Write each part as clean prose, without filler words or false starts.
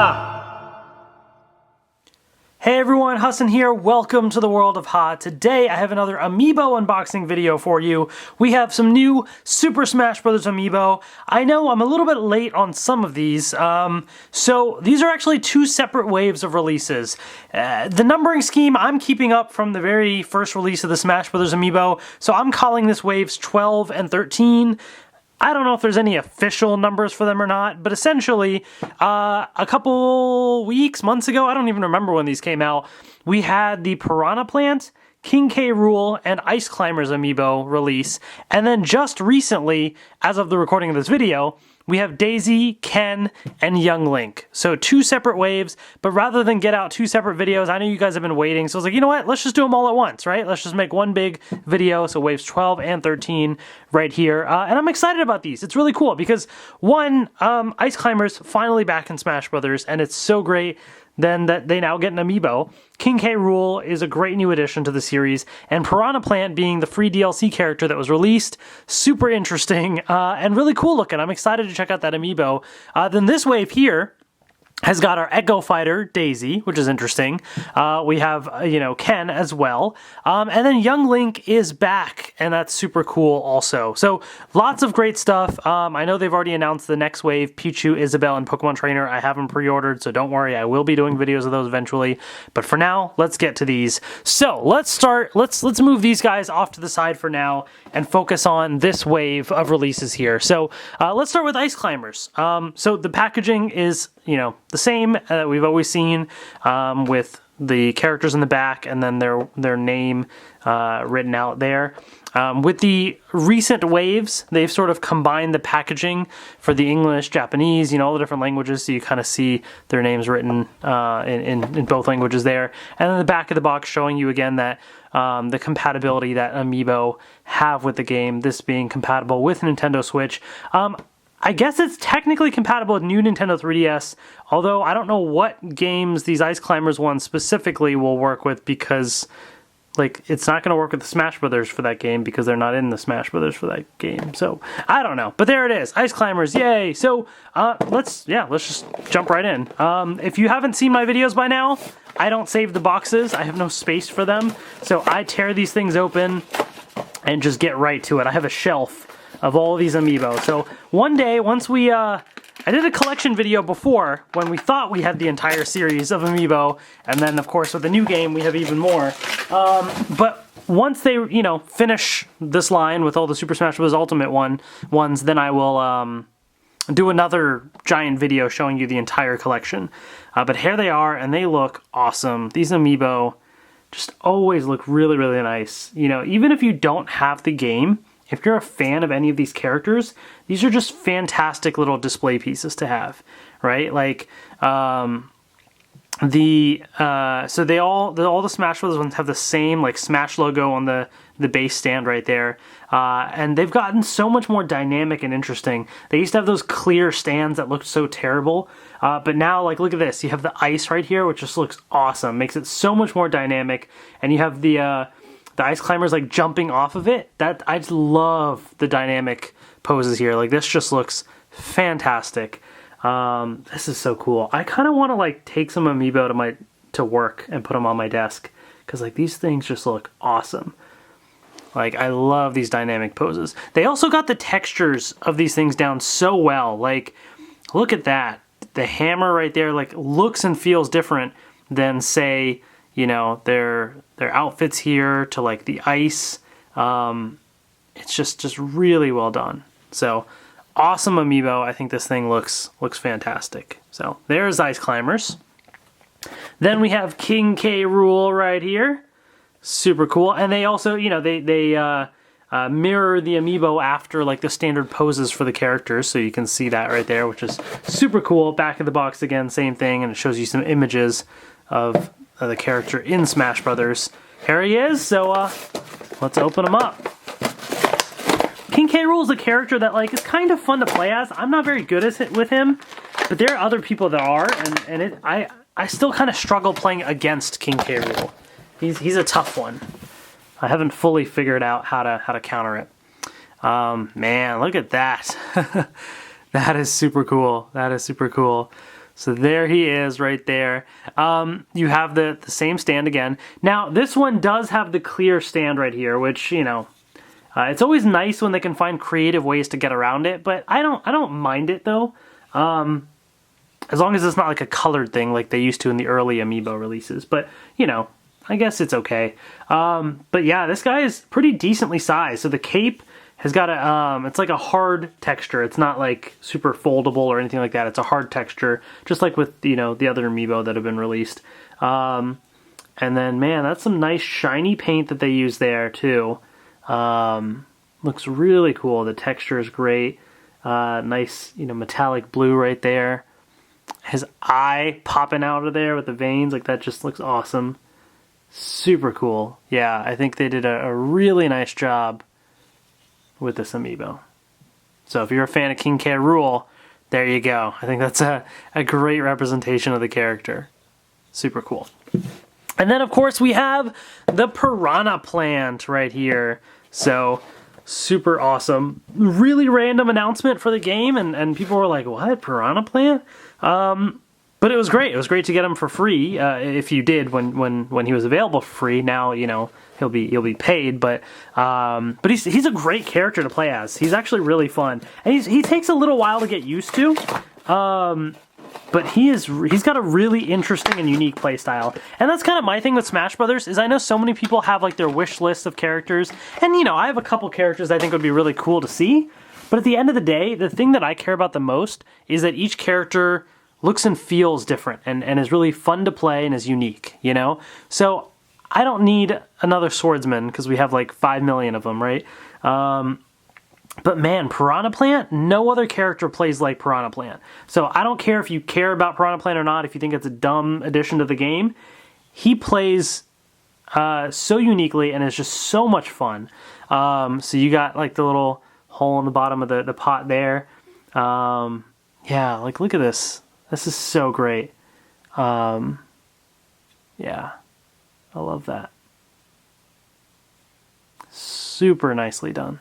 Hey everyone, Hassan here. Welcome to the world of Ha. Today I have another Amiibo unboxing video for you. We have some new Super Smash Bros. Amiibo. I know I'm a little bit late on some of these, so these are actually two separate waves of releases. The numbering scheme I'm keeping up from the very first release of the Smash Bros. Amiibo, so I'm calling this waves 12 and 13. I don't know if there's any official numbers for them or not, but essentially, a couple weeks, months ago, I don't even remember when these came out, we had the Piranha Plant, King K Rool, and Ice Climbers Amiibo release, and then just recently, as of the recording of this video, we have Daisy, Ken, and Young Link. So two separate waves, but rather than get out two separate videos, I know you guys have been waiting, so I was like, you know what, let's just do them all at once, right? Let's just make one big video, so waves 12 and 13 right here. And I'm excited about these. It's really cool because, one, Ice Climbers finally back in Smash Brothers, and it's so great then that they now get an Amiibo. King K Rool is a great new addition to the series, and Piranha Plant being the free DLC character that was released, super interesting and really cool looking. I'm excited to check out that Amiibo. Then this wave here has got our Echo Fighter, Daisy, which is interesting. We have, Ken as well. And then Young Link is back, and that's super cool also. So lots of great stuff. I know they've already announced the next wave, Pichu, Isabelle, and Pokemon Trainer. I have them pre-ordered, so don't worry. I will be doing videos of those eventually. But for now, let's get to these. So let's start. Let's move these guys off to the side for now and focus on this wave of releases here. So let's start with Ice Climbers. So the packaging is, the same that we've always seen, with the characters in the back and then their name written out there. With the recent waves, they've sort of combined the packaging for the English, Japanese, all the different languages, so you kind of see their names written in both languages there. And then the back of the box showing you again that the compatibility that Amiibo have with the game, this being compatible with Nintendo Switch. I guess it's technically compatible with new Nintendo 3DS, although I don't know what games these Ice Climbers ones specifically will work with because, it's not going to work with the Smash Brothers for that game because they're not in the Smash Brothers for that game. So, I don't know. But there it is. Ice Climbers, yay! So, let's just jump right in. If you haven't seen my videos by now, I don't save the boxes. I have no space for them. So, I tear these things open and just get right to it. I have a shelf of all of these Amiibo. So one day, once we, I did a collection video before when we thought we had the entire series of Amiibo, and then of course with the new game we have even more. But once they, finish this line with all the Super Smash Bros. Ultimate ones, then I will do another giant video showing you the entire collection. But here they are, and they look awesome. These Amiibo just always look really, really nice. Even if you don't have the game, if you're a fan of any of these characters, these are just fantastic little display pieces to have, right? So all the Smash Bros. Ones have the same Smash logo on the base stand right there, and they've gotten so much more dynamic and interesting. They used to have those clear stands that looked so terrible, but now look at this. You have the ice right here, which just looks awesome, makes it so much more dynamic, and you have the Ice Climbers jumping off of it. I just love the dynamic poses here. This just looks fantastic. This is so cool. I kind of want to take some Amiibo to work and put them on my desk because these things just look awesome. I love these dynamic poses. They also got the textures of these things down so well. Look at that. The hammer right there looks and feels different than, say, their outfits here to the ice. It's just really well done. So awesome Amiibo. I think this thing looks fantastic. So there's Ice Climbers. Then we have King K Rool right here. Super cool. And they also, they mirror the Amiibo after the standard poses for the characters, so you can see that right there, which is super cool. Back of the box again, same thing, and it shows you some images of the character in Smash Brothers. Here he is, so let's open him up. King K Rool is a character that is kind of fun to play as. I'm not very good with him, but there are other people that are, and I still kind of struggle playing against King K Rool. He's a tough one. I haven't fully figured out how to counter it. Man, look at that. That is super cool. That is super cool. So there he is right there. You have the same stand again. Now, this one does have the clear stand right here, which, you know, it's always nice when they can find creative ways to get around it, but I don't mind it though. As long as it's not like a colored thing like they used to in the early Amiibo releases. But, you know, I guess it's okay. But yeah, this guy is pretty decently sized. So the cape has got a, it's like a hard texture. It's not like super foldable or anything like that. It's a hard texture, just like with, you know, the other Amiibo that have been released. And then, man, that's some nice shiny paint that they use there too. Looks really cool. The texture is great. Nice, you know, metallic blue right there. His eye popping out of there with the veins, like that just looks awesome. Super cool. Yeah, I think they did a really nice job with this Amiibo. So if you're a fan of King K Rool, there you go. I think that's a great representation of the character. Super cool. And then, of course, we have the Piranha Plant right here. So, super awesome. Really random announcement for the game, and people were like, what? Piranha Plant? But it was great. It was great to get him for free, if you did when he was available for free. Now, you know, he'll be paid, but he's a great character to play as. He's actually really fun. And he takes a little while to get used to. But he's got a really interesting and unique play style. And that's kind of my thing with Smash Brothers, is I know so many people have like their wish list of characters. And you know, I have a couple characters I think would be really cool to see. But at the end of the day, the thing that I care about the most is that each character looks and feels different and is really fun to play and is unique, you know? So I don't need another swordsman because we have like 5 million of them, right? But man, Piranha Plant, no other character plays like Piranha Plant. So I don't care if you care about Piranha Plant or not, if you think it's a dumb addition to the game. He plays so uniquely and is just so much fun. So you got like the little hole in the bottom of the pot there. Yeah, like look at this. This is so great. Yeah, I love that. Super nicely done.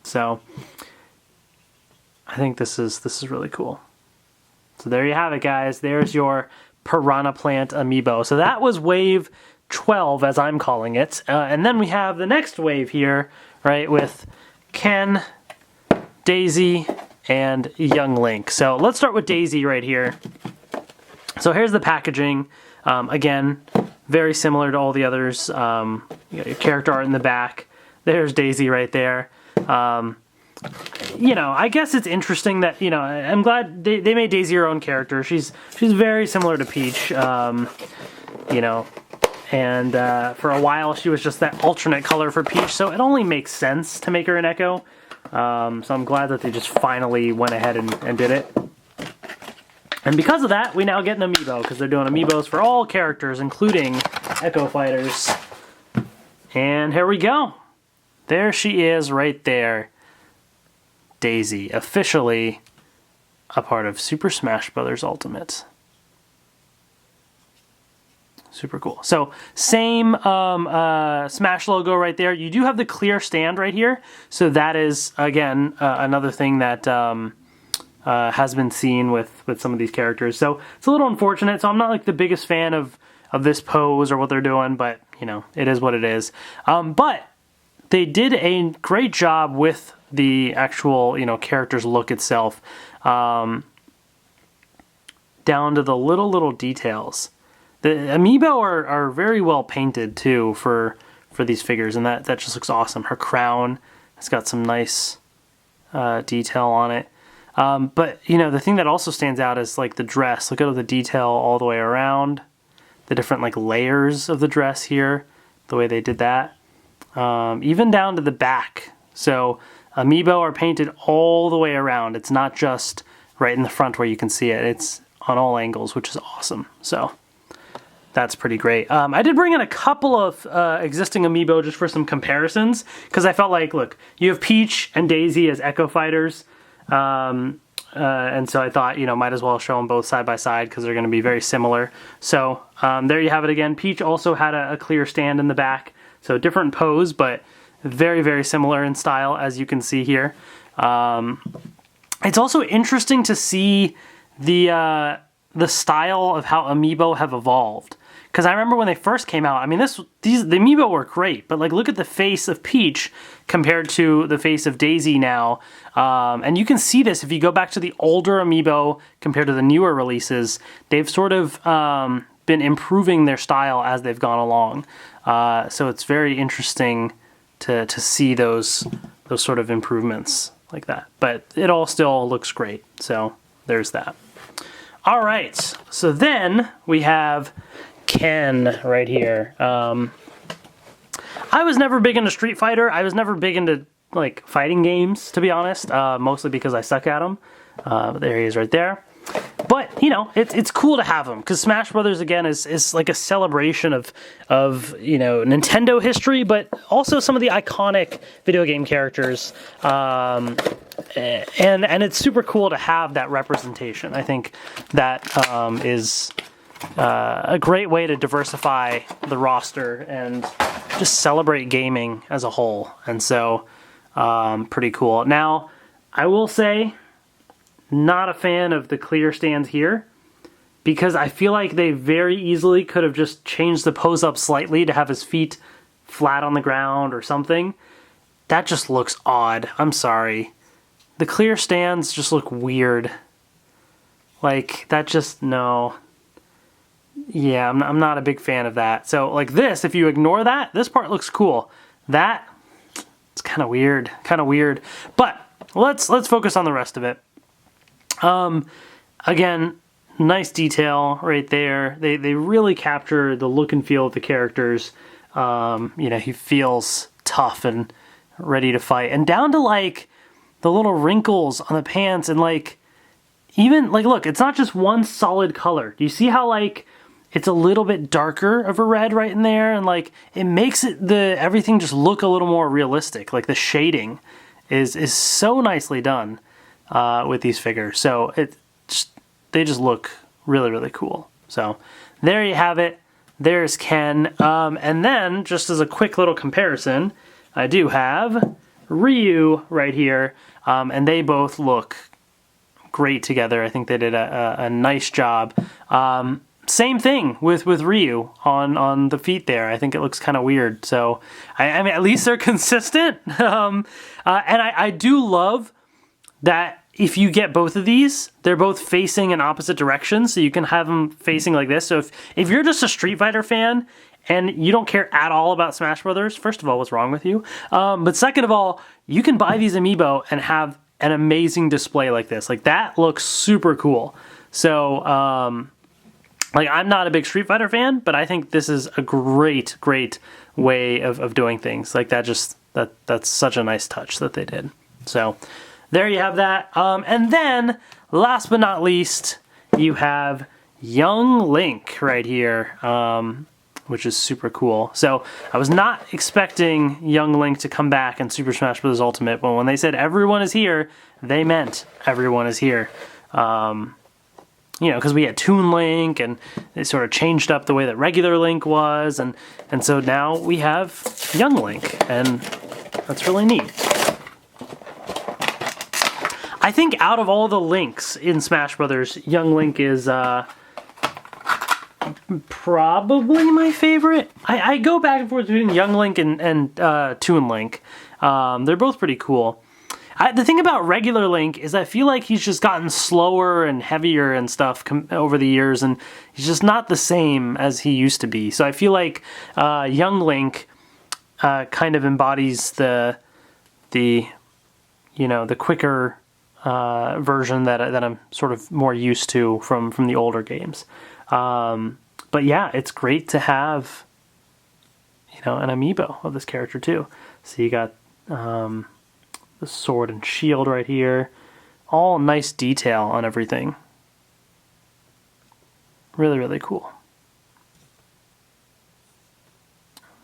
So I think this is really cool. So there you have it, guys. There's your Piranha Plant Amiibo. So that was wave 12, as I'm calling it. And then we have the next wave here, right, with Ken, Daisy, and Young Link. So let's start with Daisy right here. So here's the packaging. Again, very similar to all the others. You got your character art in the back. There's Daisy right there. You know, I guess it's interesting that, you know, I'm glad they made Daisy her own character. She's very similar to Peach, you know, and for a while she was just that alternate color for Peach, so it only makes sense to make her an Echo. So I'm glad that they just finally went ahead and did it. And because of that, we now get an Amiibo, because they're doing Amiibos for all characters, including Echo Fighters. And here we go. There she is right there. Daisy, officially a part of Super Smash Bros. Ultimate. Super cool. So, same Smash logo right there. You do have the clear stand right here. So that is, again, another thing that has been seen with some of these characters. So, it's a little unfortunate. So, I'm not like the biggest fan of this pose or what they're doing, but, you know, it is what it is. But they did a great job with the actual, you know, character's look itself, down to the little details. The Amiibo are very well painted too for these figures, and that just looks awesome. Her crown has got some nice detail on it. But you know, the thing that also stands out is like the dress. Look at the detail all the way around, the different like layers of the dress here, the way they did that. Even down to the back. So Amiibo are painted all the way around. It's not just right in the front where you can see it. It's on all angles, which is awesome. So that's pretty great. I did bring in a couple of existing Amiibo just for some comparisons, because I felt like, look, you have Peach and Daisy as Echo Fighters, and so I thought, you know, might as well show them both side by side because they're going to be very similar. So there you have it again. Peach also had a clear stand in the back. So different pose, but very, very similar in style, as you can see here. It's also interesting to see the the style of how Amiibo have evolved. Because I remember when they first came out, I mean, the Amiibo were great, but like look at the face of Peach compared to the face of Daisy now. And you can see this if you go back to the older Amiibo compared to the newer releases. They've sort of been improving their style as they've gone along. So it's very interesting to see those sort of improvements like that. But it all still looks great. So there's that. All right, so then we have Ken right here. I was never big into Street Fighter. I was never big into like fighting games, to be honest, mostly because I suck at them. There he is right there. But, you know, it's cool to have him because Smash Brothers, again, is like a celebration of you know, Nintendo history, but also some of the iconic video game characters. And it's super cool to have that representation. I think that is a great way to diversify the roster and just celebrate gaming as a whole. And so, pretty cool. Now, I will say, not a fan of the clear stands here because I feel like they very easily could have just changed the pose up slightly to have his feet flat on the ground or something. That just looks odd. I'm sorry. The clear stands just look weird. Like, that just, no. Yeah, I'm not a big fan of that. So, like this, if you ignore that, this part looks cool. That, it's kind of weird. But let's focus on the rest of it. Again, nice detail right there. They really capture the look and feel of the characters. You know, he feels tough and ready to fight. And down to like the little wrinkles on the pants and like even like, look, it's not just one solid color. Do you see how like it's a little bit darker of a red right in there? And like it makes everything just look a little more realistic. Like the shading is so nicely done. With these figures. So they just look really, really cool. So there you have it. There's Ken. And then, just as a quick little comparison, I do have Ryu right here. And they both look great together. I think they did a nice job. Same thing with Ryu on the feet there. I think it looks kind of weird. So, I mean, at least they're consistent. And I do love that if you get both of these, they're both facing in opposite directions, so you can have them facing like this. So if you're just a Street Fighter fan and you don't care at all about Smash Brothers, first of all, what's wrong with you? But second of all, you can buy these Amiibo and have an amazing display like this. Like, that looks super cool. So, like, I'm not a big Street Fighter fan, but I think this is a great way of doing things. Like, that's such a nice touch that they did. So there you have that. And then, last but not least, you have Young Link right here, which is super cool. So I was not expecting Young Link to come back in Super Smash Bros. Ultimate, but when they said everyone is here, they meant everyone is here. You know, because we had Toon Link, and they sort of changed up the way that regular Link was, and so now we have Young Link, and that's really neat. I think out of all the Links in Smash Brothers, Young Link is probably my favorite. I go back and forth between Young Link and Toon Link. They're both pretty cool. The thing about regular Link is I feel like he's just gotten slower and heavier and stuff over the years, and he's just not the same as he used to be. So I feel like Young Link kind of embodies the you know, the quicker version that I'm sort of more used to from the older games. But yeah, it's great to have, you know, an Amiibo of this character too. So you got the sword and shield right here. All nice detail on everything. Really, really cool.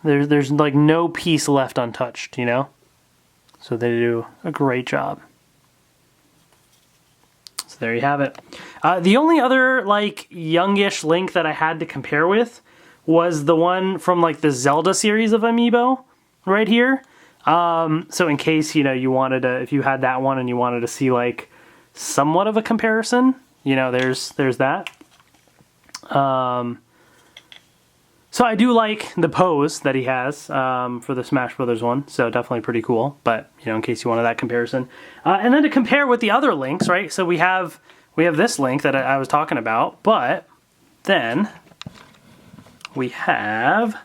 There's like no piece left untouched, you know? So they do a great job. So there you have it. The only other like youngish Link that I had to compare with was the one from like the Zelda series of Amiibo right here. So in case, you know, you wanted to, if you had that one and you wanted to see like somewhat of a comparison, you know, there's that. So I do like the pose that he has for the Smash Brothers one, so definitely pretty cool, but, you know, in case you wanted that comparison. And then to compare with the other links, right, so we have this link that I was talking about, but then we have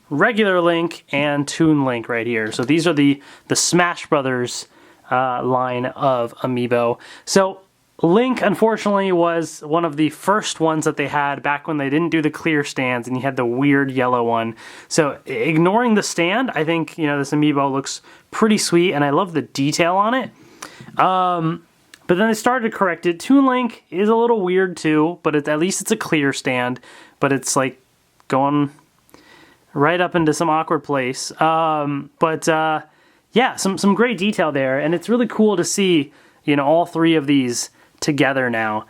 regular Link and Toon Link right here. So these are the Smash Brothers line of Amiibo. So Link, unfortunately, was one of the first ones that they had back when they didn't do the clear stands and you had the weird yellow one. So ignoring the stand, I think, you know, this Amiibo looks pretty sweet and I love the detail on it. But then they started to correct it. Toon Link is a little weird too, but at least it's a clear stand, but it's like going right up into some awkward place. Yeah, some great detail there, and it's really cool to see, you know, all three of these together now,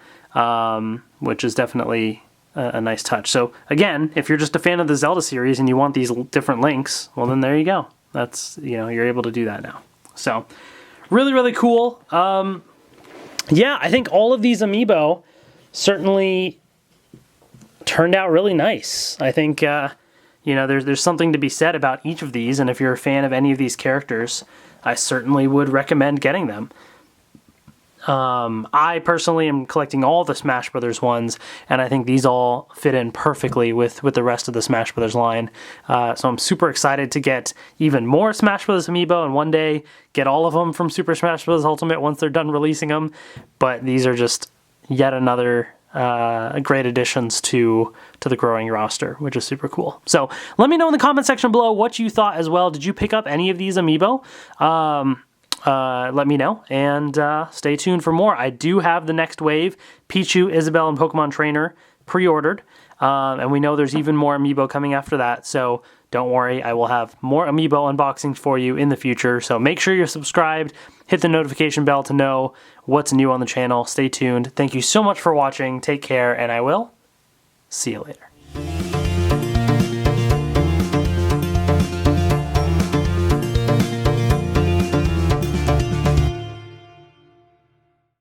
which is definitely a nice touch. So again, if you're just a fan of the Zelda series and you want these different links, well then there you go. That's, you know, you're able to do that now. So really, really cool. Yeah, I think all of these Amiibo certainly turned out really nice. I think, you know, there's something to be said about each of these, and if you're a fan of any of these characters, I certainly would recommend getting them. I personally am collecting all the Smash Brothers ones, and I think these all fit in perfectly with the rest of the Smash Brothers line. So I'm super excited to get even more Smash Brothers Amiibo, and one day get all of them from Super Smash Bros. Ultimate once they're done releasing them. But these are just yet another great additions to the growing roster, which is super cool. So let me know in the comment section below what you thought as well. Did you pick up any of these Amiibo? Let me know, and stay tuned for more. I do have the next wave, Pichu, Isabelle, and Pokemon Trainer pre-ordered, and we know there's even more Amiibo coming after that, so don't worry, I will have more Amiibo unboxings for you in the future, so make sure you're subscribed, hit the notification bell to know what's new on the channel. Stay tuned. Thank you so much for watching, take care, and I will see you later.